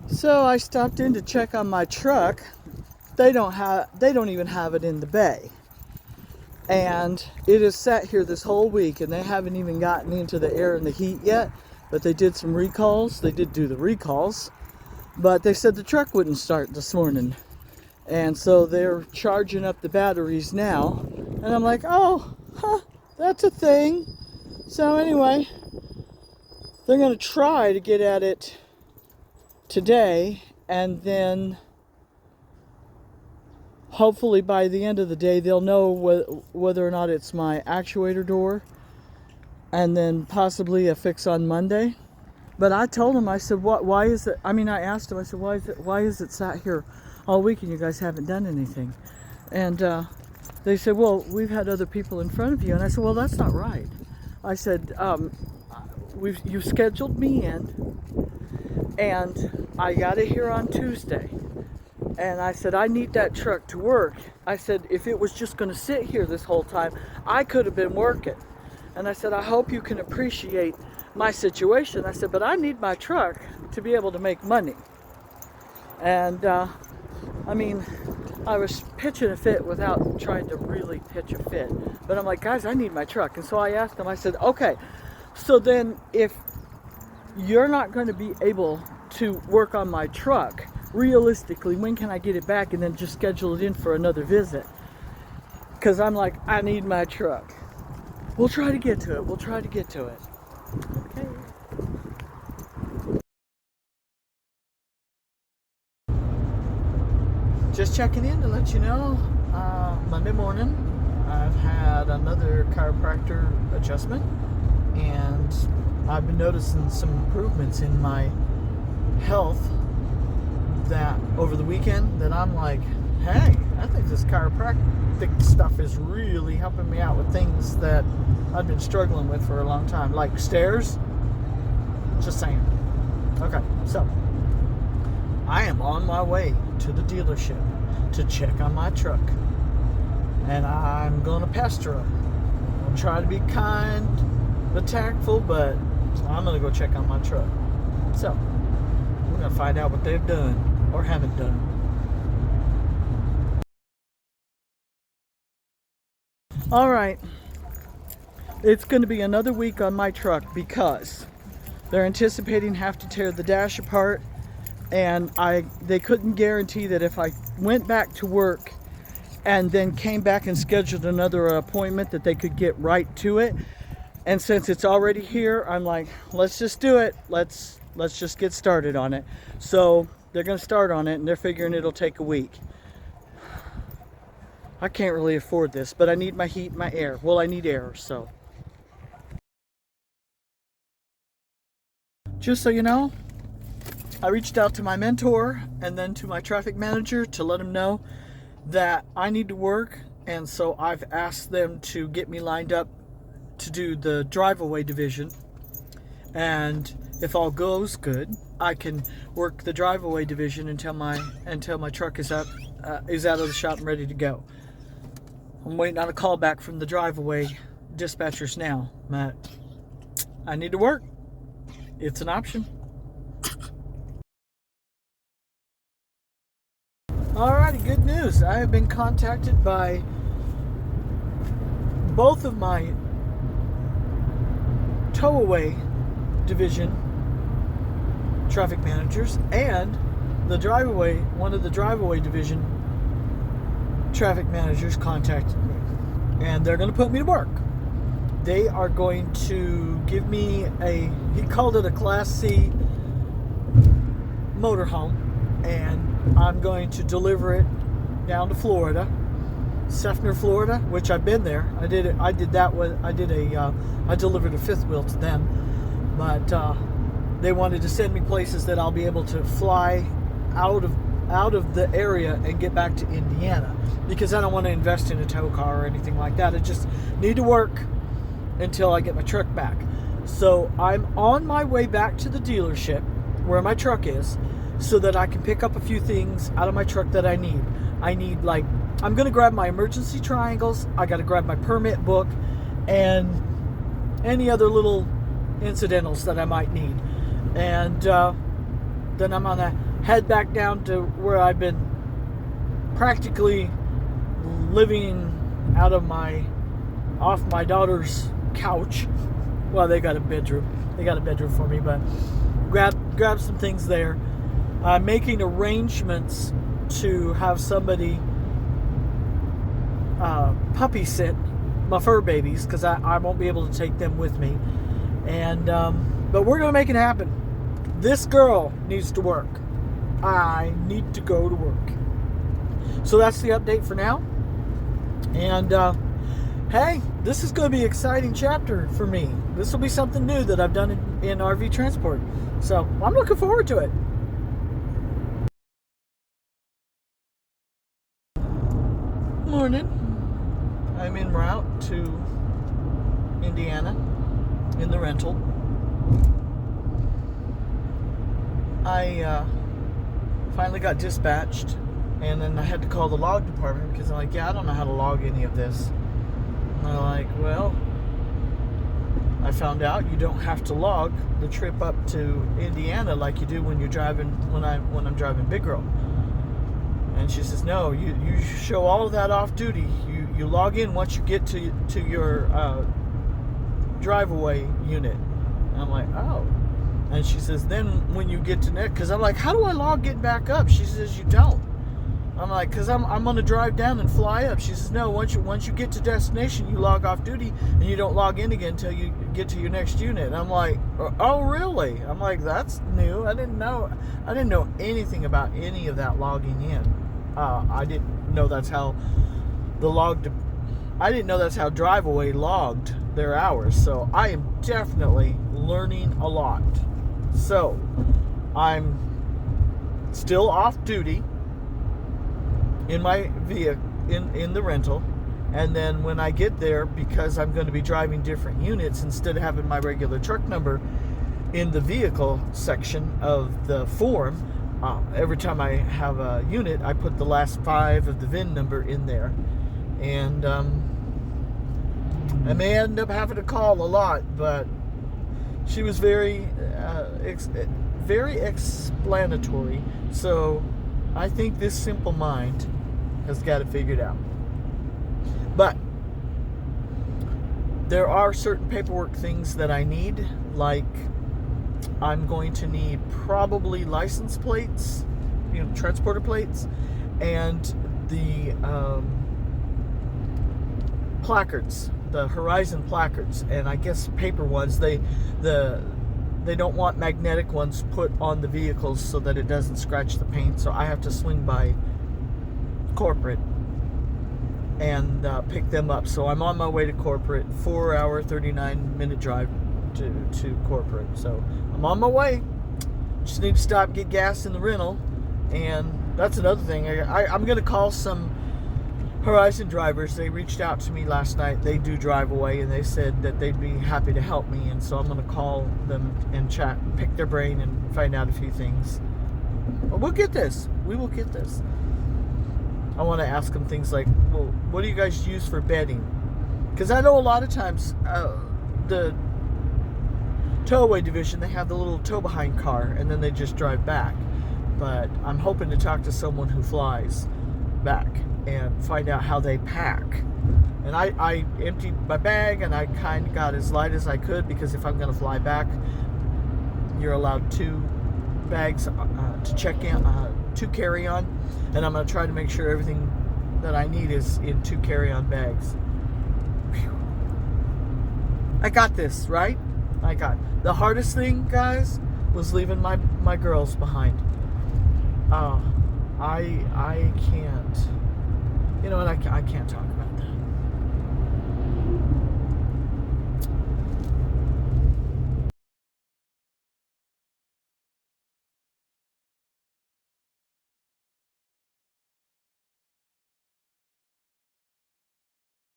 So I stopped in to check on my truck. They don't even have it in the bay. And it has sat here this whole week and they haven't even gotten into the air and the heat yet. But they did some recalls. They did do the recalls. But they said the truck wouldn't start this morning. And so they're charging up the batteries now. And I'm like, oh, that's a thing. So anyway, they're going to try to get at it today, and then hopefully by the end of the day they'll know whether or not it's my actuator door, and then possibly a fix on Monday. But I told them, I said, why is it, I asked them, I said, why is it sat here all week and you guys haven't done anything? And they said, well, we've had other people in front of you. And I said, well, that's not right. I said, you've scheduled me in, and I got it here on Tuesday. And I said, I need that truck to work. I said, if it was just going to sit here this whole time, I could have been working. And I said, I hope you can appreciate my situation. I said, but I need my truck to be able to make money. And I was pitching a fit without trying to really pitch a fit. But I'm like, guys, I need my truck. And so I asked them, I said, okay, so then if you're not going to be able to work on my truck, realistically, when can I get it back and then just schedule it in for another visit? Because I'm like, I need my truck. We'll try to get to it. We'll try to get to it. Okay. Just checking in to let you know, Monday morning, I've had another chiropractor adjustment, and I've been noticing some improvements in my health that over the weekend that I'm like, hey, I think this chiropractic stuff is really helping me out with things that I've been struggling with for a long time, like stairs. Just saying. Okay, so I am on my way to the dealership to check on my truck, and I'm gonna pester them. I'll try to be kind but tactful, but I'm gonna go check on my truck. So we're gonna find out what they've done or haven't done. All right, it's going to be another week on my truck because they're anticipating have to tear the dash apart, and they couldn't guarantee that if I went back to work and then came back and scheduled another appointment that they could get right to it. And since it's already here, I'm like, let's just do it. Let's just get started on it. So they're going to start on it, and they're figuring it'll take a week. I can't really afford this, but I need my heat and my air. Well, I need air, so. Just so you know, I reached out to my mentor and then to my traffic manager to let them know that I need to work, and so I've asked them to get me lined up to do the drive-away division, and if all goes good, I can work the drive-away division until my truck is out of the shop and ready to go. I'm waiting on a call back from the drive-away dispatchers now, but I need to work. It's an option. Alrighty, good news. I have been contacted by both of my tow-away division traffic managers and one of the drive-away division traffic managers contacted me, and they're going to put me to work. They are going to give me he called it a Class C motorhome, and I'm going to deliver it down to Florida, Sefner, Florida, which I've been there. I delivered a fifth wheel to them, but they wanted to send me places that I'll be able to fly out of the area and get back to Indiana, because I don't want to invest in a tow car or anything like that. I just need to work until I get my truck back. So I'm on my way back to the dealership where my truck is, so that I can pick up a few things out of my truck that I need. I'm going to grab my emergency triangles, I got to grab my permit book, and any other little incidentals that I might need. And then I'm on that. head back down to where I've been practically living off my daughter's couch. Well, they got a bedroom. They got a bedroom for me, but grab some things there. I'm making arrangements to have somebody puppy sit my fur babies, because I won't be able to take them with me. And but we're gonna make it happen. This girl needs to work. I need to go to work. So that's the update for now. And hey, this is going to be an exciting chapter for me. This will be something new that I've done in RV transport. So I'm looking forward to it. Morning. I'm en route to Indiana in the rental. I finally got dispatched, and then I had to call the log department because I'm like, yeah, I don't know how to log any of this. And they're like, well, I found out you don't have to log the trip up to Indiana like you do when you're driving, when I'm driving Big Girl. And she says, no, you show all of that off duty. You log in once you get to your drive-away unit. And I'm like, oh. And she says, then when you get to next, because I'm like, how do I log getting back up? She says, you don't. I'm like, because I'm going to drive down and fly up. She says, no, once you get to destination, you log off duty and you don't log in again until you get to your next unit. And I'm like, oh, really? I'm like, that's new. I didn't know anything about any of that logging in. I didn't know that's how I didn't know that's how Drive-Away logged their hours. So I am definitely learning a lot. So I'm still off duty in my vehicle, in the rental, and then when I get there, because I'm going to be driving different units, instead of having my regular truck number in the vehicle section of the form, every time I have a unit, I put the last 5 of the VIN number in there. And I may end up having to call a lot, but she was very explanatory. So I think this simple mind has got it figured out. But there are certain paperwork things that I need, like I'm going to need probably license plates, transporter plates, and the placards, the Horizon placards, and I guess paper ones. They don't want magnetic ones put on the vehicles so that it doesn't scratch the paint. So I have to swing by corporate and pick them up. So I'm on my way to corporate. 4-hour, 39-minute drive to corporate. So I'm on my way. Just need to stop and get gas in the rental. And that's another thing. I'm going to call some Horizon drivers. They reached out to me last night. They do Drive-Away, and they said that they'd be happy to help me. And so I'm going to call them and chat, pick their brain, and find out a few things. But we'll get this. We will get this. I want to ask them things like, well, what do you guys use for bedding? Because I know a lot of times the towaway division, they have the little tow-behind car, and then they just drive back. But I'm hoping to talk to someone who flies back and find out how they pack. And I emptied my bag, and I kind of got as light as I could, because if I'm going to fly back, you're allowed 2 bags to check in, to carry on, and I'm going to try to make sure everything that I need is in 2 carry-on bags. Whew. I got this, right? I got it. The hardest thing, guys, was leaving my girls behind. I can't, and I can't talk about that.